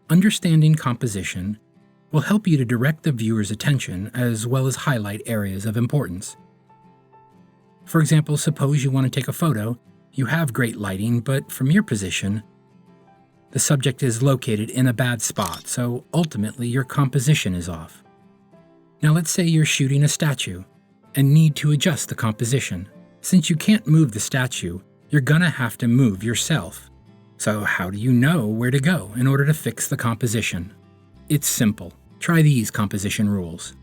Understanding composition will help you to direct the viewer's attention as well as highlight areas of importance. For example, suppose you want to take a photo, you have great lighting, but from your position, the subject is located in a bad spot, so ultimately your composition is off. Now let's say you're shooting a statue and need to adjust the composition. Since you can't move the statue, you're gonna have to move yourself. So how do you know where to go in order to fix the composition? It's simple. Try these composition rules.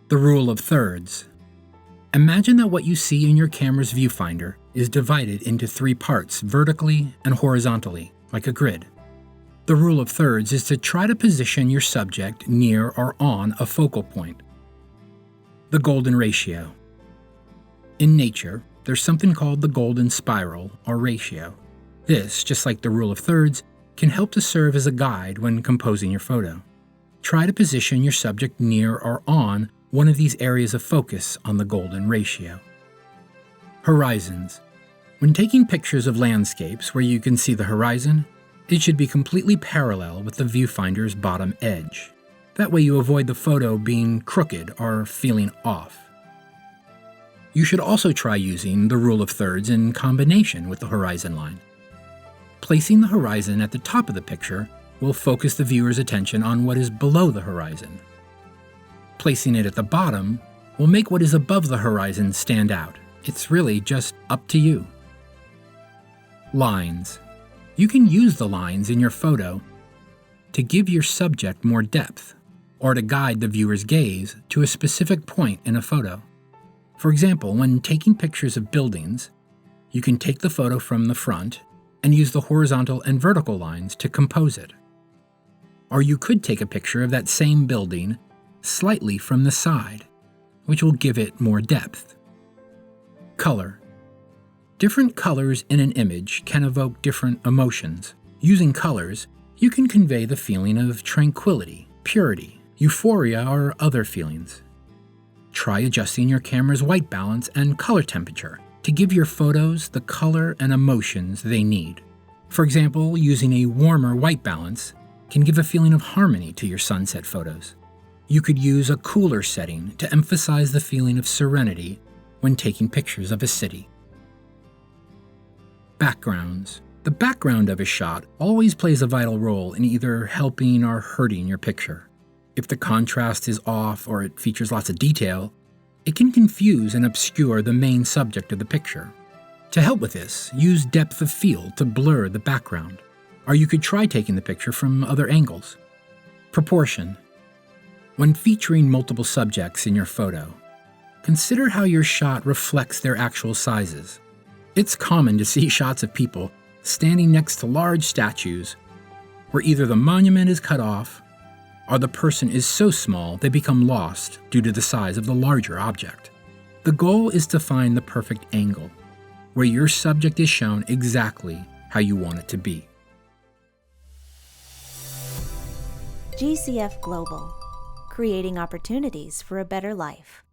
The rule of thirds. Imagine that what you see in your camera's viewfinder is divided into 3 parts vertically and horizontally, like a grid. The rule of thirds is to try to position your subject near or on a focal point. The golden ratio. In nature, there's something called the golden spiral or ratio. This, just like the rule of thirds, can help to serve as a guide when composing your photo. Try to position your subject near or on one of these areas of focus on the golden ratio. Horizons. When taking pictures of landscapes where you can see the horizon, it should be completely parallel with the viewfinder's bottom edge. That way you avoid the photo being crooked or feeling off. You should also try using the rule of thirds in combination with the horizon line. Placing the horizon at the top of the picture will focus the viewer's attention on what is below the horizon. Placing it at the bottom will make what is above the horizon stand out. It's really just up to you. Lines. You can use the lines in your photo to give your subject more depth, or to guide the viewer's gaze to a specific point in a photo. For example, when taking pictures of buildings, you can take the photo from the front and use the horizontal and vertical lines to compose it. Or you could take a picture of that same building slightly from the side, which will give it more depth. Color. Different colors in an image can evoke different emotions. Using colors, you can convey the feeling of tranquility, purity, euphoria, or other feelings. Try adjusting your camera's white balance and color temperature to give your photos the color and emotions they need. For example, using a warmer white balance can give a feeling of harmony to your sunset photos. You could use a cooler setting to emphasize the feeling of serenity when taking pictures of a city. Backgrounds. The background of a shot always plays a vital role in either helping or hurting your picture. If the contrast is off or it features lots of detail, it can confuse and obscure the main subject of the picture. To help with this, use depth of field to blur the background, or you could try taking the picture from other angles. Proportion. When featuring multiple subjects in your photo, consider how your shot reflects their actual sizes. It's common to see shots of people standing next to large statues where either the monument is cut off or the person is so small they become lost due to the size of the larger object. The goal is to find the perfect angle, where your subject is shown exactly how you want it to be. GCF Global, creating opportunities for a better life.